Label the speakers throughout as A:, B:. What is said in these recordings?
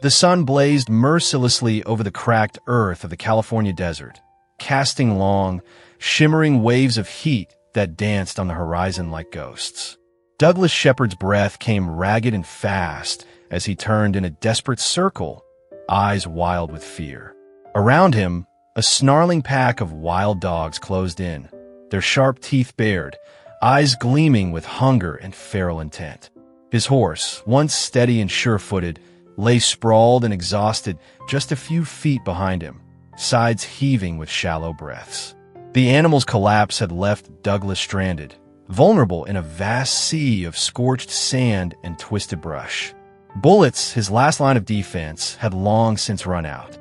A: The sun blazed mercilessly over the cracked earth of the California desert, casting long, shimmering waves of heat that danced on the horizon like ghosts. Douglas Shepard's breath came ragged and fast as he turned in a desperate circle, eyes wild with fear. Around him, a snarling pack of wild dogs closed in, their sharp teeth bared, eyes gleaming with hunger and feral intent. His horse, once steady and sure-footed, lay sprawled and exhausted just a few feet behind him, sides heaving with shallow breaths. The animal's collapse had left Douglas stranded, vulnerable in a vast sea of scorched sand and twisted brush. Bullets, his last line of defense, had long since run out.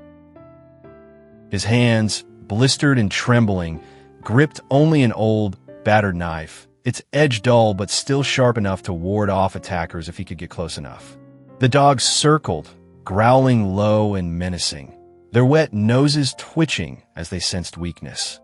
A: His hands, blistered and trembling, gripped only an old, battered knife, its edge dull but still sharp enough to ward off attackers if he could get close enough. The dogs circled, growling low and menacing, their wet noses twitching as they sensed weakness.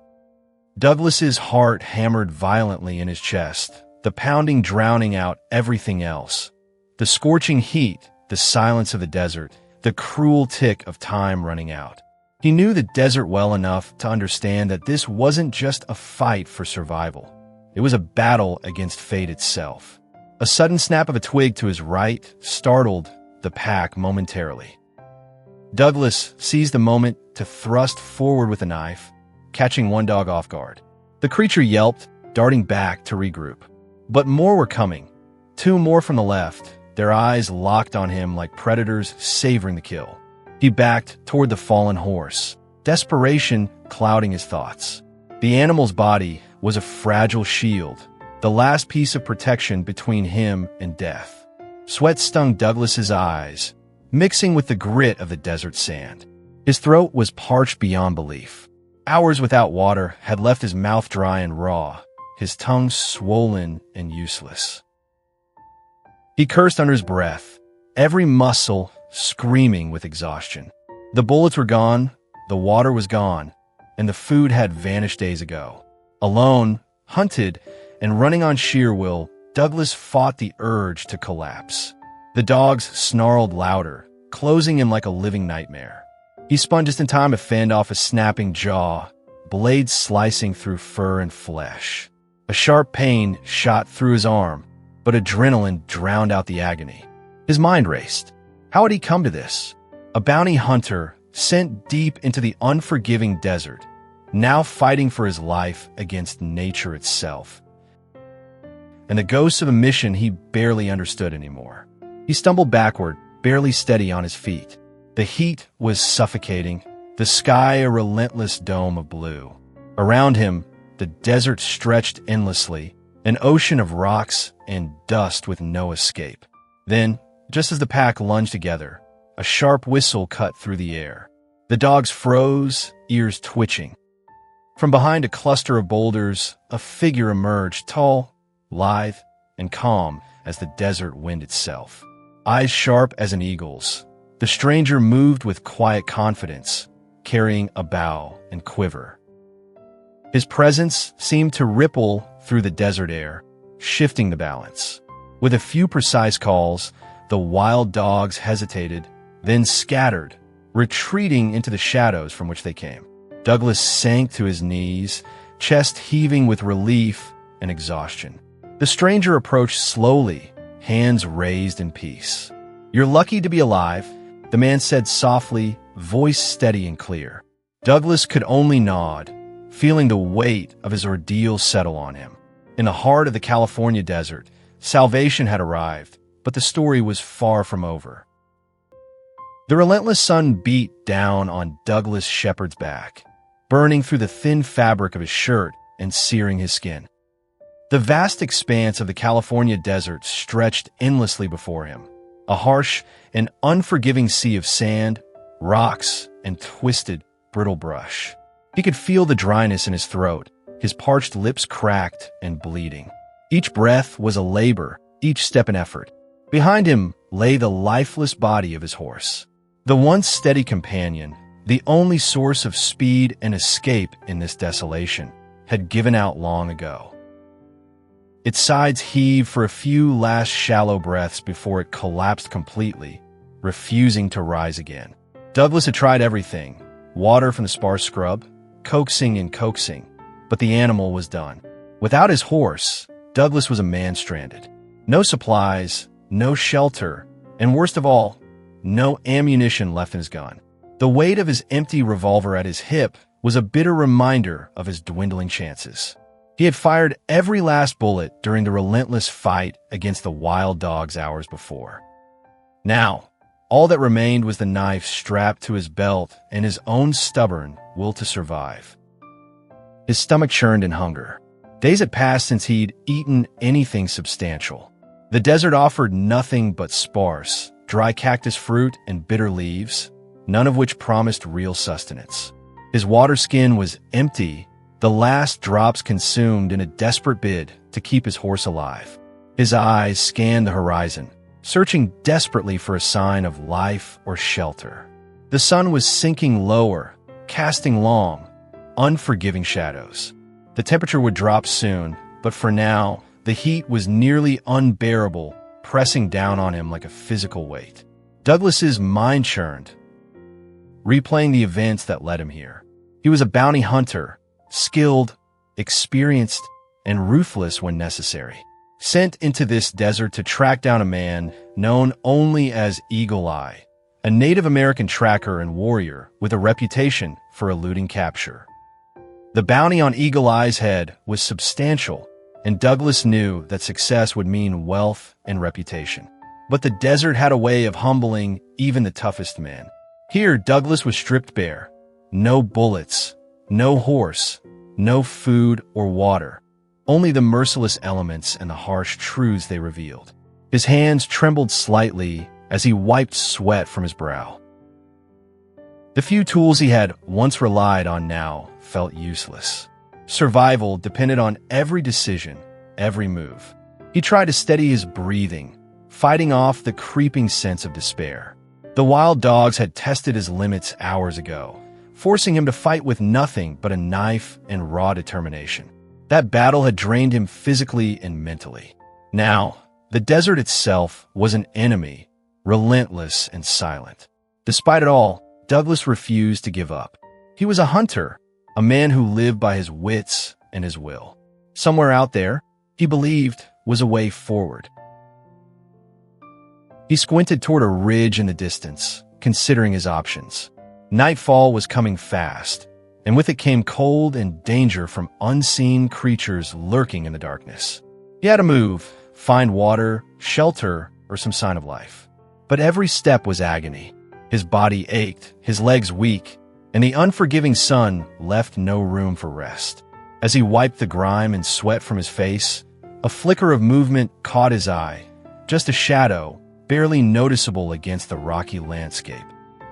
A: Douglas's heart hammered violently in his chest, the pounding drowning out everything else. The scorching heat, the silence of the desert, the cruel tick of time running out. He knew the desert well enough to understand that this wasn't just a fight for survival. It was a battle against fate itself. A sudden snap of a twig to his right startled the pack momentarily. Douglas seized the moment to thrust forward with a knife, catching one dog off guard. The creature yelped, darting back to regroup. But more were coming. Two more from the left, their eyes locked on him like predators savoring the kill. He backed toward the fallen horse, desperation clouding his thoughts. The animal's body was a fragile shield, the last piece of protection between him and death. Sweat stung Douglas's eyes, mixing with the grit of the desert sand. His throat was parched beyond belief. Hours without water had left his mouth dry and raw, his tongue swollen and useless. He cursed under his breath, every muscle screaming with exhaustion. The bullets were gone, the water was gone, and the food had vanished days ago. Alone, hunted, and running on sheer will, Douglas fought the urge to collapse. The dogs snarled louder, closing him like a living nightmare. He spun just in time to fend off a snapping jaw, blades slicing through fur and flesh. A sharp pain shot through his arm, but adrenaline drowned out the agony. His mind raced. How had he come to this? A bounty hunter sent deep into the unforgiving desert, now fighting for his life against nature itself. And the ghost of a mission he barely understood anymore. He stumbled backward, barely steady on his feet. The heat was suffocating, the sky a relentless dome of blue. Around him, the desert stretched endlessly, an ocean of rocks and dust with no escape. Then, just as the pack lunged together, a sharp whistle cut through the air. The dogs froze, ears twitching. From behind a cluster of boulders, a figure emerged, tall, lithe, and calm as the desert wind itself. Eyes sharp as an eagle's, the stranger moved with quiet confidence, carrying a bow and quiver. His presence seemed to ripple through the desert air, shifting the balance. With a few precise calls, the wild dogs hesitated, then scattered, retreating into the shadows from which they came. Douglas sank to his knees, chest heaving with relief and exhaustion. The stranger approached slowly, hands raised in peace. "You're lucky to be alive," the man said softly, voice steady and clear. Douglas could only nod, feeling the weight of his ordeal settle on him. In the heart of the California desert, salvation had arrived, but the story was far from over. The relentless sun beat down on Douglas Shepard's back, burning through the thin fabric of his shirt and searing his skin. The vast expanse of the California desert stretched endlessly before him, a harsh and unforgiving sea of sand, rocks, and twisted, brittle brush. He could feel the dryness in his throat, his parched lips cracked and bleeding. Each breath was a labor, each step an effort. Behind him lay the lifeless body of his horse. The once steady companion, the only source of speed and escape in this desolation, had given out long ago. Its sides heaved for a few last shallow breaths before it collapsed completely, refusing to rise again. Douglas had tried everything: water from the sparse scrub, coaxing and coaxing, but the animal was done. Without his horse, Douglas was a man stranded. No supplies, no shelter, and worst of all, no ammunition left in his gun. The weight of his empty revolver at his hip was a bitter reminder of his dwindling chances. He had fired every last bullet during the relentless fight against the wild dogs hours before. Now, all that remained was the knife strapped to his belt and his own stubborn will to survive. His stomach churned in hunger. Days had passed since he'd eaten anything substantial. The desert offered nothing but sparse, dry cactus fruit and bitter leaves, none of which promised real sustenance. His water skin was empty, the last drops consumed in a desperate bid to keep his horse alive. His eyes scanned the horizon, searching desperately for a sign of life or shelter. The sun was sinking lower, casting long, unforgiving shadows. The temperature would drop soon, but for now, the heat was nearly unbearable, pressing down on him like a physical weight. Douglas's mind churned, replaying the events that led him here. He was a bounty hunter, skilled, experienced, and ruthless when necessary. Sent into this desert to track down a man known only as Eagle Eye, a Native American tracker and warrior with a reputation for eluding capture. The bounty on Eagle Eye's head was substantial, and Douglas knew that success would mean wealth and reputation. But the desert had a way of humbling even the toughest men. Here, Douglas was stripped bare. No bullets, no horse, no food or water, only the merciless elements and the harsh truths they revealed. His hands trembled slightly as he wiped sweat from his brow. The few tools he had once relied on now felt useless. Survival depended on every decision, every move. He tried to steady his breathing, fighting off the creeping sense of despair. The wild dogs had tested his limits hours ago, forcing him to fight with nothing but a knife and raw determination. That battle had drained him physically and mentally. Now, the desert itself was an enemy, relentless and silent. Despite it all, Douglas refused to give up. He was a hunter, a man who lived by his wits and his will. Somewhere out there, he believed, was a way forward. He squinted toward a ridge in the distance, considering his options. Nightfall was coming fast, and with it came cold and danger from unseen creatures lurking in the darkness. He had to move, find water, shelter, or some sign of life. But every step was agony. His body ached, his legs weak, and the unforgiving sun left no room for rest. As he wiped the grime and sweat from his face, a flicker of movement caught his eye, just a shadow, barely noticeable against the rocky landscape.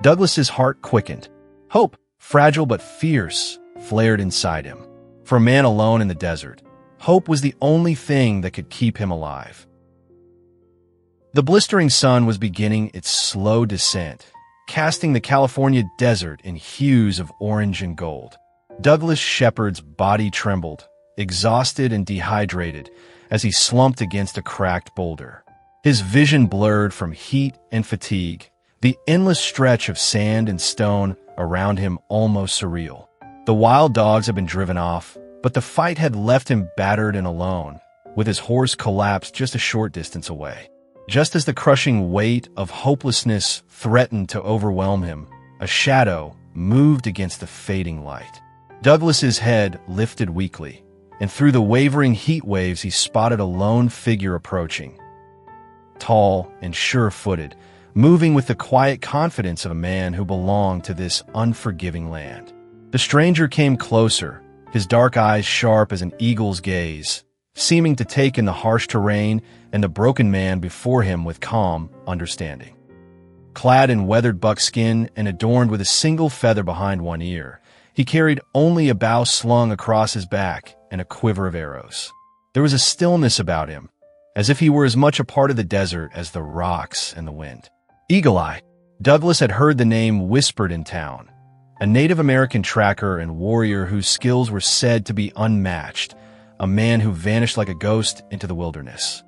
A: Douglas's heart quickened. Hope, fragile but fierce, flared inside him. For a man alone in the desert, hope was the only thing that could keep him alive. The blistering sun was beginning its slow descent, casting the California desert in hues of orange and gold. Douglas Shepard's body trembled, exhausted and dehydrated, as he slumped against a cracked boulder. His vision blurred from heat and fatigue, the endless stretch of sand and stone around him almost surreal. The wild dogs had been driven off, but the fight had left him battered and alone, with his horse collapsed just a short distance away. Just as the crushing weight of hopelessness threatened to overwhelm him, a shadow moved against the fading light. Douglas's head lifted weakly, and through the wavering heat waves he spotted a lone figure approaching. Tall and sure-footed, moving with the quiet confidence of a man who belonged to this unforgiving land. The stranger came closer, his dark eyes sharp as an eagle's gaze, seeming to take in the harsh terrain and the broken man before him with calm understanding. Clad in weathered buckskin and adorned with a single feather behind one ear, he carried only a bow slung across his back and a quiver of arrows. There was a stillness about him, as if he were as much a part of the desert as the rocks and the wind. Eagle Eye. Douglas had heard the name whispered in town, a Native American tracker and warrior whose skills were said to be unmatched, a man who vanished like a ghost into the wilderness.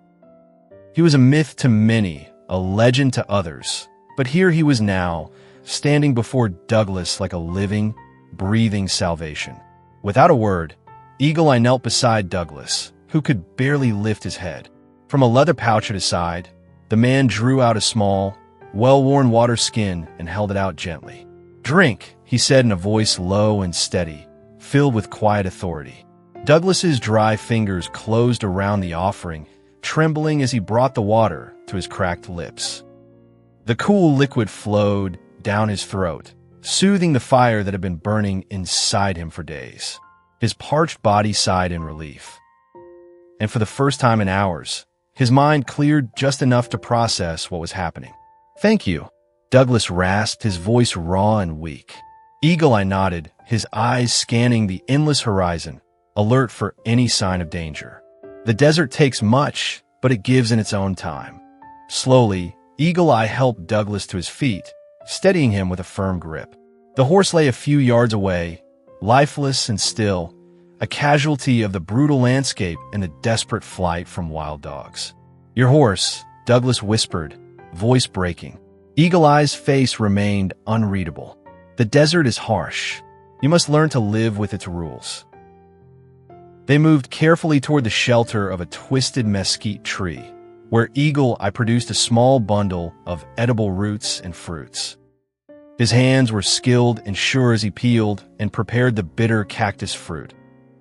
A: He was a myth to many, a legend to others, But here he was now, standing before Douglas like a living, breathing salvation. Without a word, Eagle Eye knelt beside Douglas, who could barely lift his head. From a leather pouch at his side, the man drew out a small, well-worn water skin and held it out gently. "Drink," he said in a voice low and steady, filled with quiet authority. Douglas's dry fingers closed around the offering, trembling as he brought the water to his cracked lips. The cool liquid flowed down his throat, soothing the fire that had been burning inside him for days. His parched body sighed in relief. And for the first time in hours, his mind cleared just enough to process what was happening. "Thank you," Douglas rasped, his voice raw and weak. Eagle Eye nodded, his eyes scanning the endless horizon, alert for any sign of danger. The desert takes much, but it gives in its own time. Slowly, Eagle Eye helped Douglas to his feet, steadying him with a firm grip. The horse lay a few yards away, lifeless and still, a casualty of the brutal landscape and the desperate flight from wild dogs. "Your horse," Douglas whispered, voice breaking. Eagle Eye's face remained unreadable. "The desert is harsh. You must learn to live with its rules." They moved carefully toward the shelter of a twisted mesquite tree, where Eagle Eye produced a small bundle of edible roots and fruits. His hands were skilled and sure as he peeled and prepared the bitter cactus fruit,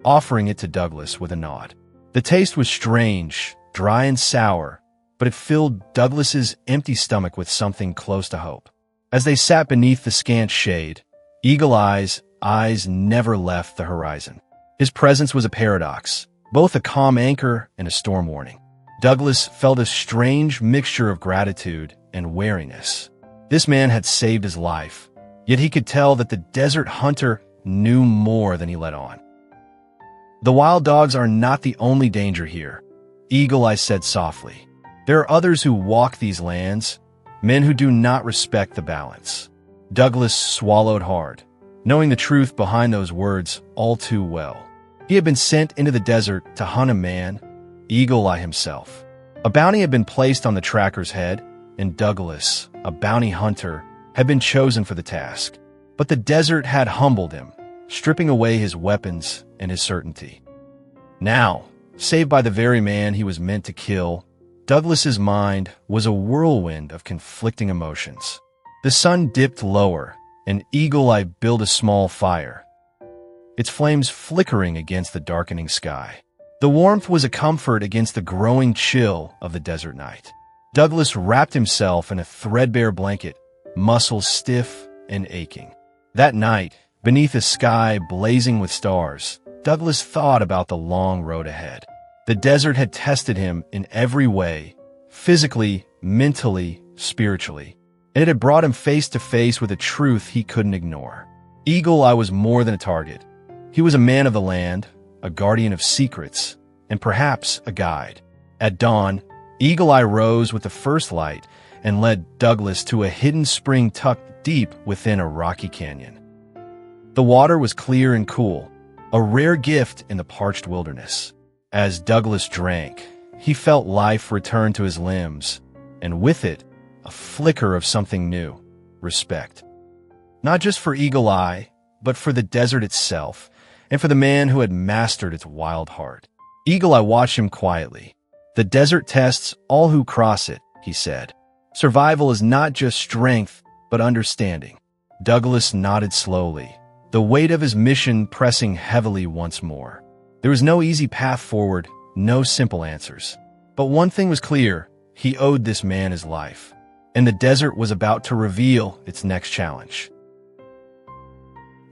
A: offering it to Douglas with a nod. The taste was strange, dry and sour, but it filled Douglas's empty stomach with something close to hope. As they sat beneath the scant shade, Eagle Eye's eyes never left the horizon. His presence was a paradox, both a calm anchor and a storm warning. Douglas felt a strange mixture of gratitude and wariness. This man had saved his life, yet he could tell that the desert hunter knew more than he let on. "The wild dogs are not the only danger here," Eagle Eye said softly. "There are others who walk these lands, men who do not respect the balance." Douglas swallowed hard, knowing the truth behind those words all too well. He had been sent into the desert to hunt a man, Eagle Eye himself. A bounty had been placed on the tracker's head, and Douglas, a bounty hunter, had been chosen for the task. But the desert had humbled him, stripping away his weapons and his certainty. Now, saved by the very man he was meant to kill, Douglas's mind was a whirlwind of conflicting emotions. The sun dipped lower, and Eagle Eye built a small fire, its flames flickering against the darkening sky. The warmth was a comfort against the growing chill of the desert night. Douglas wrapped himself in a threadbare blanket, muscles stiff and aching. That night, beneath a sky blazing with stars, Douglas thought about the long road ahead. The desert had tested him in every way, physically, mentally, spiritually. And it had brought him face to face with a truth he couldn't ignore. Eagle Eye was more than a target. He was a man of the land, a guardian of secrets, and perhaps a guide. At dawn, Eagle Eye rose with the first light and led Douglas to a hidden spring tucked deep within a rocky canyon. The water was clear and cool, a rare gift in the parched wilderness. As Douglas drank, he felt life return to his limbs, and with it, a flicker of something new, respect. Not just for Eagle Eye, but for the desert itself, and for the man who had mastered its wild heart. Eagle Eye watched him quietly. "The desert tests all who cross it," he said. "Survival is not just strength, but understanding." Douglas nodded slowly, the weight of his mission pressing heavily once more. There was no easy path forward, no simple answers. But one thing was clear, he owed this man his life, and the desert was about to reveal its next challenge.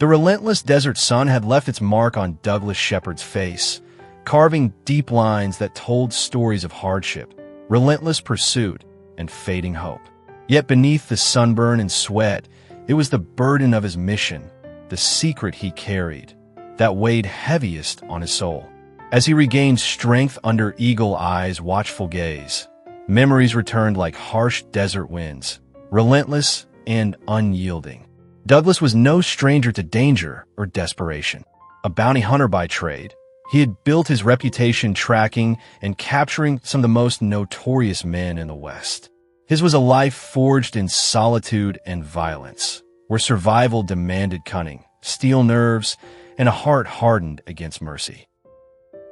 A: The relentless desert sun had left its mark on Douglas Shepard's face, carving deep lines that told stories of hardship, relentless pursuit, and fading hope. Yet beneath the sunburn and sweat, it was the burden of his mission, the secret he carried, that weighed heaviest on his soul. As he regained strength under Eagle Eye's watchful gaze, memories returned like harsh desert winds, relentless and unyielding. Douglas was no stranger to danger or desperation. A bounty hunter by trade, he had built his reputation tracking and capturing some of the most notorious men in the West. His was a life forged in solitude and violence, where survival demanded cunning, steel nerves, and a heart hardened against mercy.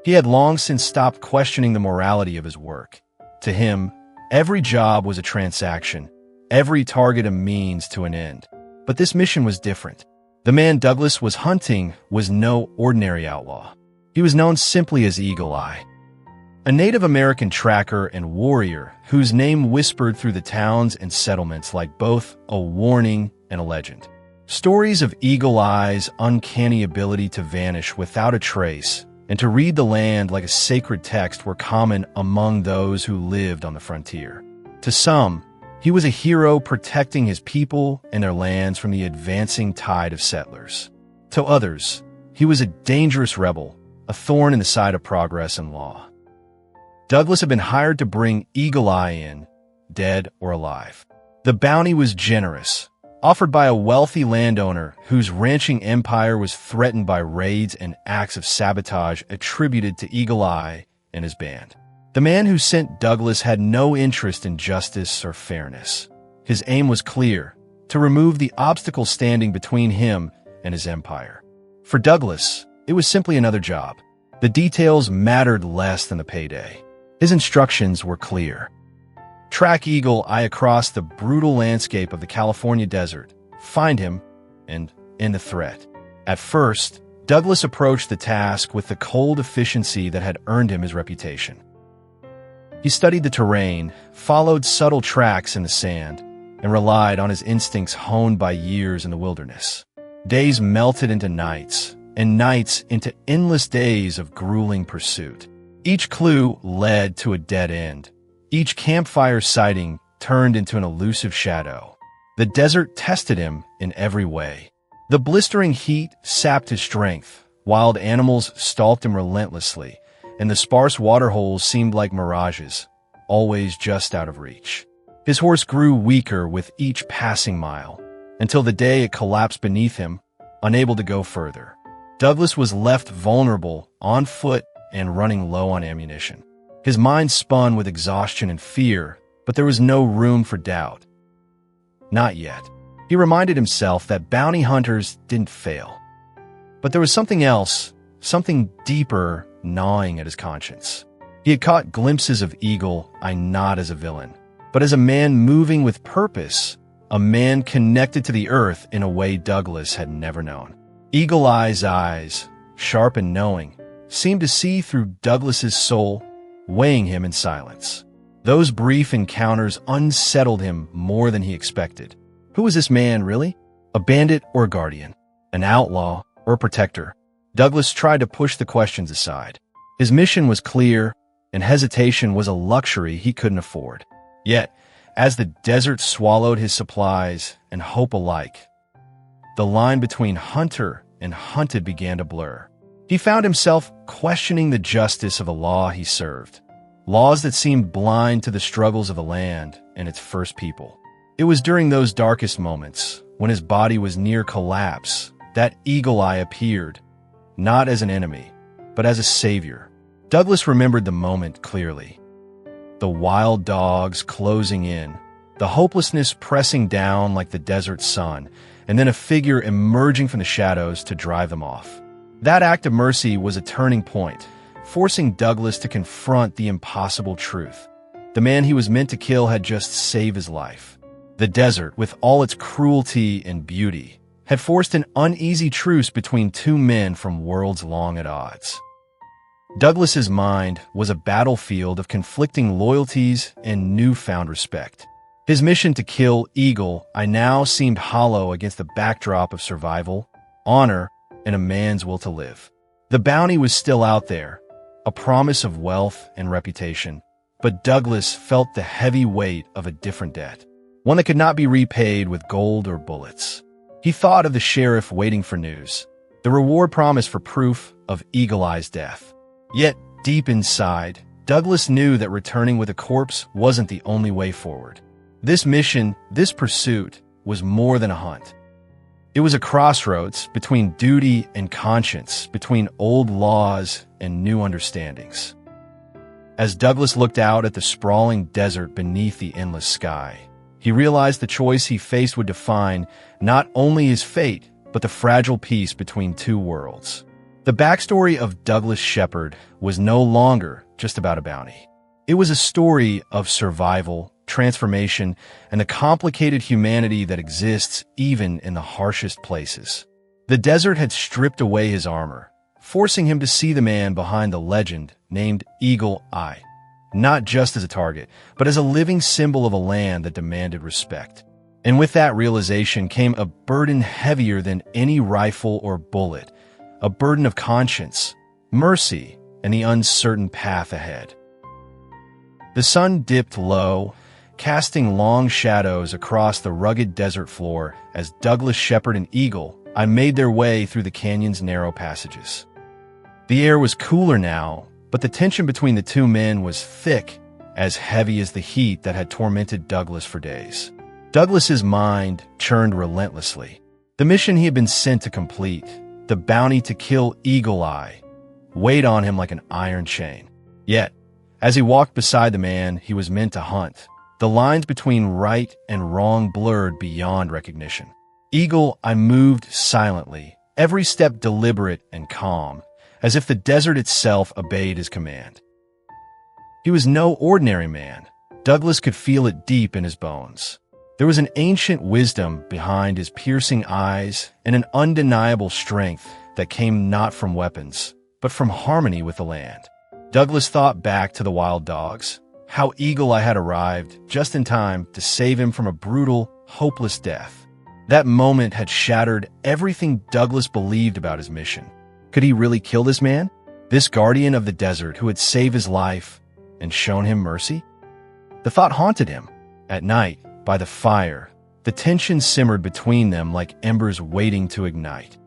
A: He had long since stopped questioning the morality of his work. To him, every job was a transaction, every target a means to an end. But this mission was different. The man Douglas was hunting was no ordinary outlaw. He was known simply as Eagle Eye, a Native American tracker and warrior whose name whispered through the towns and settlements like both a warning and a legend. Stories of Eagle Eye's uncanny ability to vanish without a trace and to read the land like a sacred text were common among those who lived on the frontier. To some, he was a hero protecting his people and their lands from the advancing tide of settlers. To others, he was a dangerous rebel, a thorn in the side of progress and law. Douglas had been hired to bring Eagle Eye in, dead or alive. The bounty was generous, offered by a wealthy landowner whose ranching empire was threatened by raids and acts of sabotage attributed to Eagle Eye and his band. The man who sent Douglas had no interest in justice or fairness. His aim was clear: to remove the obstacle standing between him and his empire. For Douglas, it was simply another job. The details mattered less than the payday. His instructions were clear. Track Eagle Eye across the brutal landscape of the California desert, find him, and end the threat. At first, Douglas approached the task with the cold efficiency that had earned him his reputation. He studied the terrain, followed subtle tracks in the sand, and relied on his instincts honed by years in the wilderness. Days melted into nights, and nights into endless days of grueling pursuit. Each clue led to a dead end. Each campfire sighting turned into an elusive shadow. The desert tested him in every way. The blistering heat sapped his strength, wild animals stalked him relentlessly, and the sparse waterholes seemed like mirages, always just out of reach. His horse grew weaker with each passing mile, until the day it collapsed beneath him, unable to go further. Douglas was left vulnerable, on foot, and running low on ammunition. His mind spun with exhaustion and fear, but there was no room for doubt. Not yet. He reminded himself that bounty hunters didn't fail. But there was something else, something deeper, gnawing at his conscience. He had caught glimpses of Eagle Eye not as a villain, but as a man moving with purpose, a man connected to the earth in a way Douglas had never known. Eagle Eye's eyes, sharp and knowing, seemed to see through Douglas's soul, weighing him in silence. Those brief encounters unsettled him more than he expected. Who was this man, really? A bandit or a guardian? An outlaw or a protector? Douglas tried to push the questions aside. His mission was clear, and hesitation was a luxury he couldn't afford. Yet, as the desert swallowed his supplies and hope alike, the line between hunter and hunted began to blur. He found himself questioning the justice of the law he served, laws that seemed blind to the struggles of the land and its first people. It was during those darkest moments, when his body was near collapse, that Eagle Eye appeared, not as an enemy, but as a savior. Douglas remembered the moment clearly. The wild dogs closing in, the hopelessness pressing down like the desert sun, and then a figure emerging from the shadows to drive them off. That act of mercy was a turning point, forcing Douglas to confront the impossible truth. The man he was meant to kill had just saved his life. The desert, with all its cruelty and beauty, had forced an uneasy truce between two men from worlds long at odds. Douglas's mind was a battlefield of conflicting loyalties and newfound respect. His mission to kill Eagle Eye now seemed hollow against the backdrop of survival, honor, and a man's will to live. The bounty was still out there, a promise of wealth and reputation, but Douglas felt the heavy weight of a different debt, one that could not be repaid with gold or bullets. He thought of the sheriff waiting for news, the reward promised for proof of Eagle Eye's death. Yet, deep inside, Douglas knew that returning with a corpse wasn't the only way forward. This mission, this pursuit, was more than a hunt. It was a crossroads between duty and conscience, between old laws and new understandings. As Douglas looked out at the sprawling desert beneath the endless sky, he realized the choice he faced would define not only his fate, but the fragile peace between two worlds. The backstory of Douglas Shepard was no longer just about a bounty. It was a story of survival, transformation, and the complicated humanity that exists even in the harshest places. The desert had stripped away his armor, forcing him to see the man behind the legend named Eagle Eye, not just as a target, but as a living symbol of a land that demanded respect. And with that realization came a burden heavier than any rifle or bullet, a burden of conscience, mercy, and the uncertain path ahead. The sun dipped low, casting long shadows across the rugged desert floor as Douglas Shepard and Eagle Eye made their way through the canyon's narrow passages. The air was cooler now, but the tension between the two men was thick, as heavy as the heat that had tormented Douglas for days. Douglas's mind churned relentlessly. The mission he had been sent to complete, the bounty to kill Eagle Eye, weighed on him like an iron chain. Yet, as he walked beside the man he was meant to hunt, the lines between right and wrong blurred beyond recognition. Eagle Eye moved silently, every step deliberate and calm, as if the desert itself obeyed his command. He was no ordinary man. Douglas could feel it deep in his bones. There was an ancient wisdom behind his piercing eyes and an undeniable strength that came not from weapons, but from harmony with the land. Douglas thought back to the wild dogs, how Eagle Eye had arrived just in time to save him from a brutal, hopeless death. That moment had shattered everything Douglas believed about his mission. Could he really kill this man? This guardian of the desert who had saved his life and shown him mercy? The thought haunted him. At night, by the fire, the tension simmered between them like embers waiting to ignite.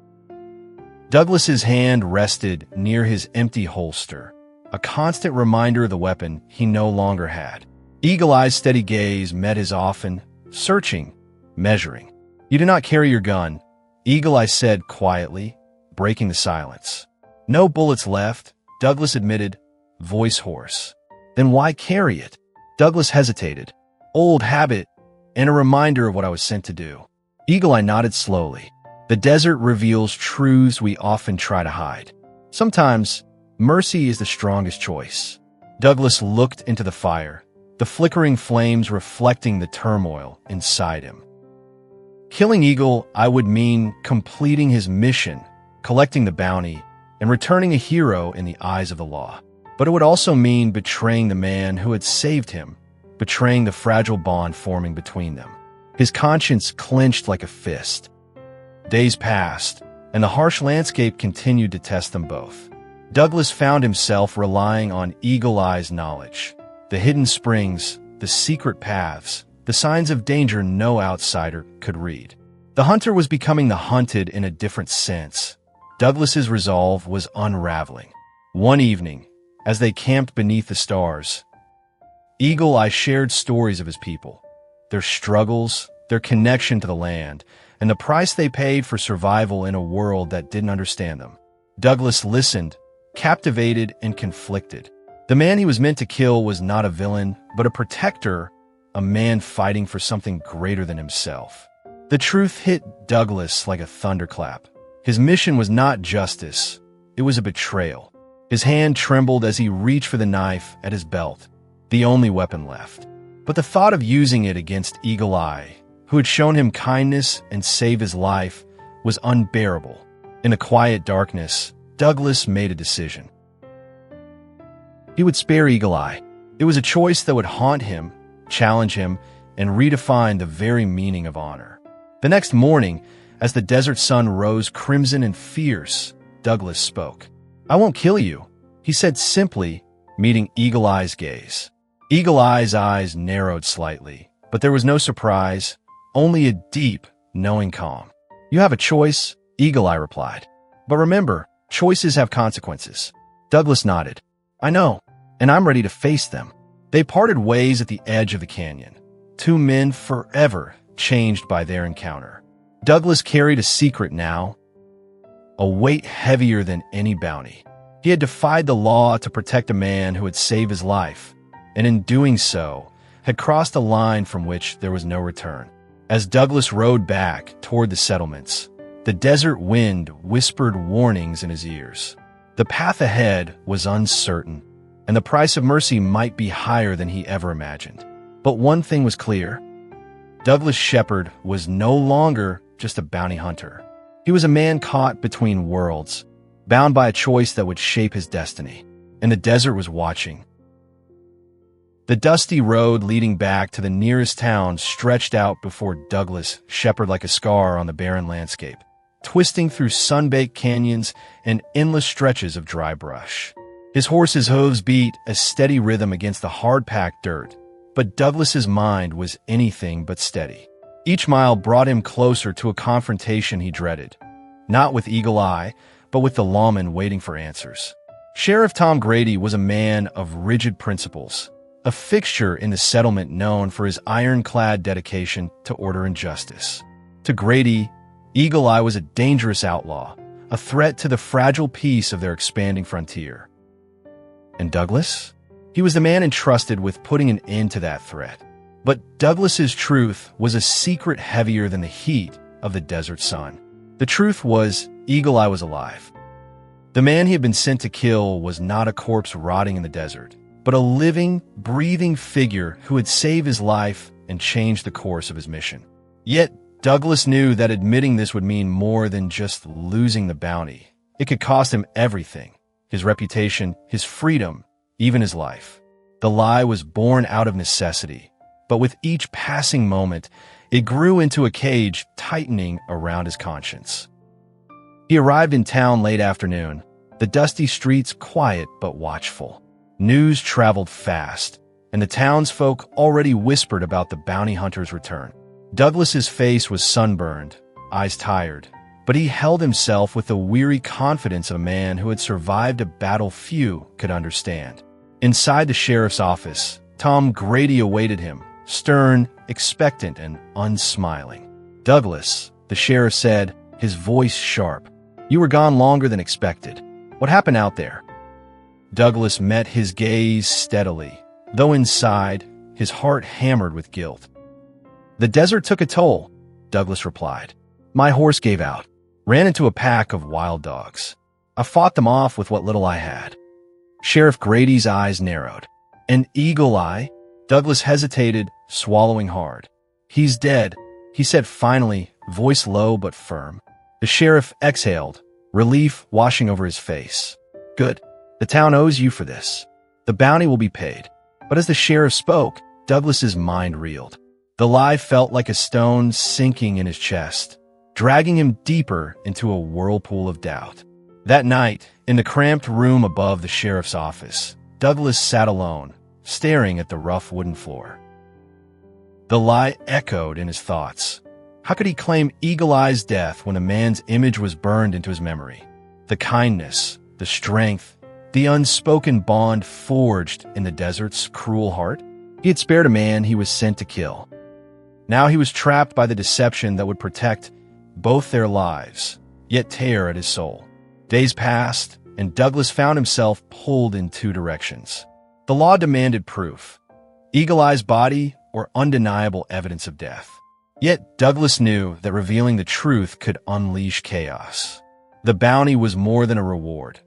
A: Douglas's hand rested near his empty holster, a constant reminder of the weapon he no longer had. Eagle Eye's steady gaze met his often, searching, measuring. "You do not carry your gun," Eagle Eye said quietly, breaking the silence. "No bullets left," Douglas admitted, voice hoarse. "Then why carry it?" Douglas hesitated. "Old habit, and a reminder of what I was sent to do." Eagle Eye nodded slowly. "The desert reveals truths we often try to hide. Sometimes, mercy is the strongest choice." Douglas looked into the fire, the flickering flames reflecting the turmoil inside him. Killing Eagle Eye would mean completing his mission, collecting the bounty, and returning a hero in the eyes of the law. But it would also mean betraying the man who had saved him, betraying the fragile bond forming between them. His conscience clenched like a fist. Days passed, and the harsh landscape continued to test them both. Douglas found himself relying on Eagle Eye's knowledge, the hidden springs, the secret paths, the signs of danger no outsider could read. The hunter was becoming the hunted in a different sense. Douglas's resolve was unraveling. One evening, as they camped beneath the stars, Eagle Eye shared stories of his people, their struggles, their connection to the land, and the price they paid for survival in a world that didn't understand them. Douglas listened, captivated and conflicted. The man he was meant to kill was not a villain, but a protector, a man fighting for something greater than himself. The truth hit Douglas like a thunderclap. His mission was not justice, it was a betrayal. His hand trembled as he reached for the knife at his belt, the only weapon left. But the thought of using it against Eagle Eye, who had shown him kindness and saved his life, was unbearable. In the quiet darkness, Douglas made a decision. He would spare Eagle Eye. It was a choice that would haunt him, challenge him, and redefine the very meaning of honor. The next morning, as the desert sun rose crimson and fierce, Douglas spoke. "I won't kill you," he said simply, meeting Eagle Eye's gaze. Eagle Eye's eyes narrowed slightly, but there was no surprise, only a deep, knowing calm. "You have a choice," Eagle Eye replied. "But remember, choices have consequences." Douglas nodded. "I know, and I'm ready to face them." They parted ways at the edge of the canyon, two men forever changed by their encounter. Douglas carried a secret now, a weight heavier than any bounty. He had defied the law to protect a man who had saved his life, and in doing so, had crossed a line from which there was no return. As Douglas rode back toward the settlements, the desert wind whispered warnings in his ears. The path ahead was uncertain, and the price of mercy might be higher than he ever imagined. But one thing was clear. Douglas Shepard was no longer just a bounty hunter. He was a man caught between worlds, bound by a choice that would shape his destiny, and the desert was watching. The dusty road leading back to the nearest town stretched out before Douglas Shepard like a scar on the barren landscape, twisting through sun-baked canyons and endless stretches of dry brush. His horse's hooves beat a steady rhythm against the hard-packed dirt, but Douglas's mind was anything but steady. Each mile brought him closer to a confrontation he dreaded, not with Eagle Eye, but with the lawman waiting for answers. Sheriff Tom Grady was a man of rigid principles, a fixture in the settlement known for his ironclad dedication to order and justice. To Grady, Eagle Eye was a dangerous outlaw, a threat to the fragile peace of their expanding frontier. And Douglas? He was the man entrusted with putting an end to that threat. But Douglas's truth was a secret heavier than the heat of the desert sun. The truth was Eagle Eye was alive. The man he had been sent to kill was not a corpse rotting in the desert, but a living, breathing figure who had saved his life and changed the course of his mission. Yet Douglas knew that admitting this would mean more than just losing the bounty. It could cost him everything: his reputation, his freedom, even his life. The lie was born out of necessity, but with each passing moment, it grew into a cage tightening around his conscience. He arrived in town late afternoon, the dusty streets quiet but watchful. News traveled fast, and the townsfolk already whispered about the bounty hunter's return. Douglas's face was sunburned, eyes tired, but he held himself with the weary confidence of a man who had survived a battle few could understand. Inside the sheriff's office, Tom Grady awaited him, stern, expectant, and unsmiling. "Douglas," the sheriff said, his voice sharp, "you were gone longer than expected. What happened out there?" Douglas met his gaze steadily, though inside, his heart hammered with guilt. "The desert took a toll," Douglas replied. "My horse gave out, ran into a pack of wild dogs. I fought them off with what little I had." Sheriff Grady's eyes narrowed. "An Eagle Eye?" Douglas hesitated, swallowing hard. "He's dead," he said finally, voice low but firm. The sheriff exhaled, relief washing over his face. "Good. The town owes you for this. The bounty will be paid." But as the sheriff spoke, Douglas's mind reeled. The lie felt like a stone sinking in his chest, dragging him deeper into a whirlpool of doubt. That night, in the cramped room above the sheriff's office, Douglas sat alone, staring at the rough wooden floor. The lie echoed in his thoughts. How could he claim Eagle Eye's death when a man's image was burned into his memory? The kindness, the strength, the unspoken bond forged in the desert's cruel heart? He had spared a man he was sent to kill. Now he was trapped by the deception that would protect both their lives, yet tear at his soul. Days passed, and Douglas found himself pulled in two directions. The law demanded proof: Eagle Eye's body or undeniable evidence of death. Yet Douglas knew that revealing the truth could unleash chaos. The bounty was more than a reward.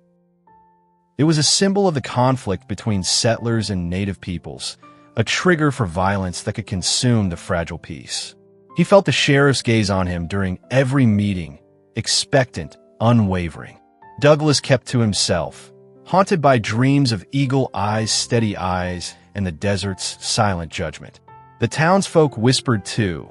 A: It was a symbol of the conflict between settlers and native peoples, a trigger for violence that could consume the fragile peace. He felt the sheriff's gaze on him during every meeting, expectant, unwavering. Douglas kept to himself, haunted by dreams of Eagle Eye's steady eyes and the desert's silent judgment. The townsfolk whispered too,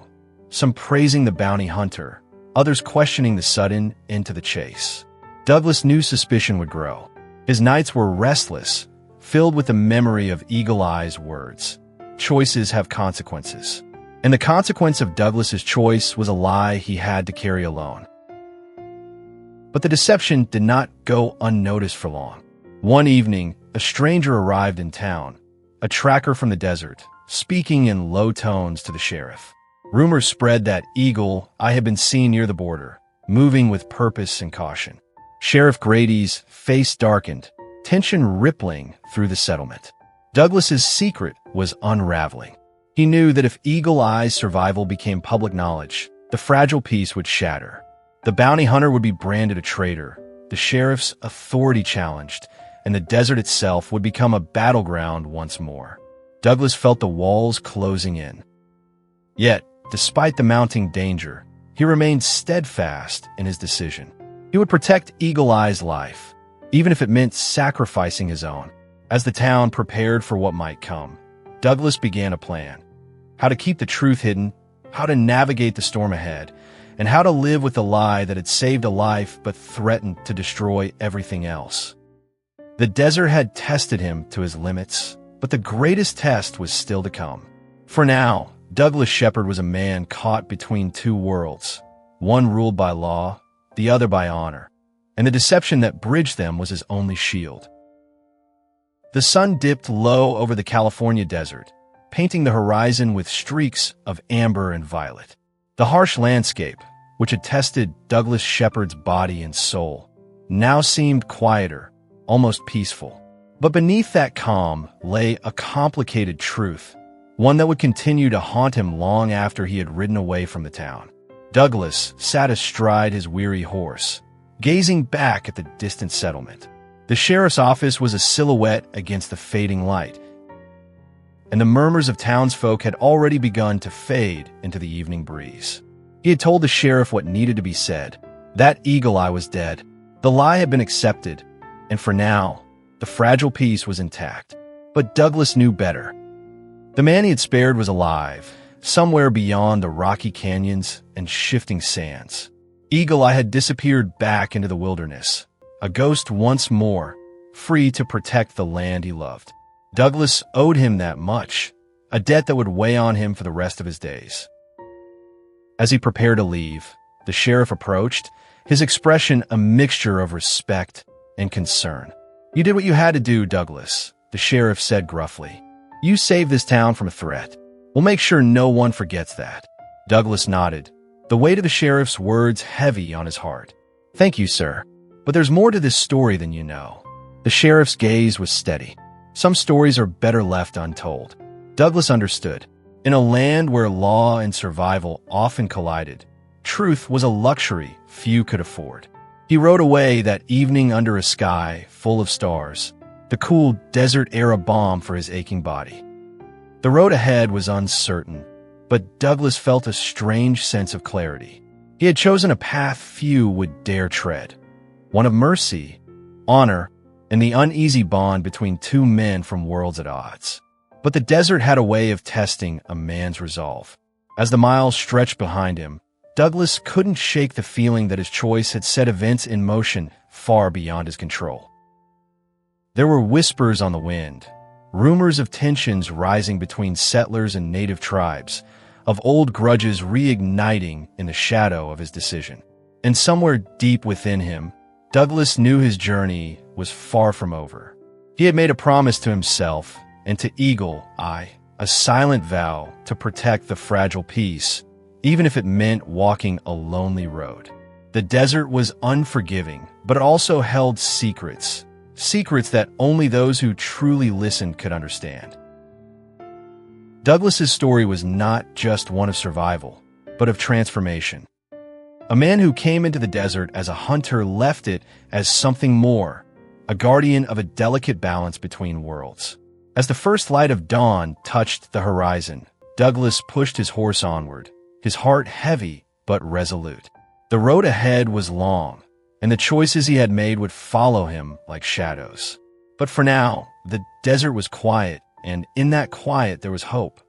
A: some praising the bounty hunter, others questioning the sudden end to the chase. Douglas knew suspicion would grow. His nights were restless, filled with the memory of Eagle Eye's words. Choices have consequences. And the consequence of Douglas's choice was a lie he had to carry alone. But the deception did not go unnoticed for long. One evening, a stranger arrived in town, a tracker from the desert, speaking in low tones to the sheriff. Rumors spread that Eagle Eye had been seen near the border, moving with purpose and caution. Sheriff Grady's face darkened, tension rippling through the settlement. Douglas's secret was unraveling. He knew that if Eagle Eye's survival became public knowledge, the fragile peace would shatter. The bounty hunter would be branded a traitor, the sheriff's authority challenged, and the desert itself would become a battleground once more. Douglas felt the walls closing in. Yet, despite the mounting danger, he remained steadfast in his decision. He would protect Eagle Eye's life, even if it meant sacrificing his own. As the town prepared for what might come, Douglas began a plan. How to keep the truth hidden, how to navigate the storm ahead, and how to live with the lie that had saved a life but threatened to destroy everything else. The desert had tested him to his limits, but the greatest test was still to come. For now, Douglas Shepard was a man caught between two worlds, one ruled by law, the other by honor, and the deception that bridged them was his only shield. The sun dipped low over the California desert, painting the horizon with streaks of amber and violet. The harsh landscape, which had tested Douglas Shepard's body and soul, now seemed quieter, almost peaceful. But beneath that calm lay a complicated truth, one that would continue to haunt him long after he had ridden away from the town. Douglas sat astride his weary horse, gazing back at the distant settlement. The sheriff's office was a silhouette against the fading light, and the murmurs of townsfolk had already begun to fade into the evening breeze. He had told the sheriff what needed to be said. That Eagle Eye was dead. The lie had been accepted, and for now, the fragile peace was intact. But Douglas knew better. The man he had spared was alive, somewhere beyond the rocky canyons and shifting sands. Eagle Eye had disappeared back into the wilderness, a ghost once more, free to protect the land he loved. Douglas owed him that much, a debt that would weigh on him for the rest of his days. As he prepared to leave, the sheriff approached, his expression a mixture of respect and concern. "You did what you had to do, Douglas," the sheriff said gruffly. "You saved this town from a threat. We'll make sure no one forgets that." Douglas nodded, the weight of the sheriff's words heavy on his heart. "Thank you, sir. But there's more to this story than you know." The sheriff's gaze was steady. Some stories are better left untold. Douglas understood. In a land where law and survival often collided, truth was a luxury few could afford. He rode away that evening under a sky full of stars, the cool desert-era balm for his aching body. The road ahead was uncertain, but Douglas felt a strange sense of clarity. He had chosen a path few would dare tread, one of mercy, honor, and the uneasy bond between two men from worlds at odds. But the desert had a way of testing a man's resolve. As the miles stretched behind him, Douglas couldn't shake the feeling that his choice had set events in motion far beyond his control. There were whispers on the wind, rumors of tensions rising between settlers and native tribes, of old grudges reigniting in the shadow of his decision. And somewhere deep within him, Douglas knew his journey was far from over. He had made a promise to himself and to Eagle Eye, a silent vow to protect the fragile peace, even if it meant walking a lonely road. The desert was unforgiving, but it also held secrets, secrets that only those who truly listened could understand. Douglas's story was not just one of survival, but of transformation. A man who came into the desert as a hunter left it as something more, a guardian of a delicate balance between worlds. As the first light of dawn touched the horizon, Douglas pushed his horse onward, his heart heavy but resolute. The road ahead was long, and the choices he had made would follow him like shadows. But for now, the desert was quiet, and in that quiet there was hope.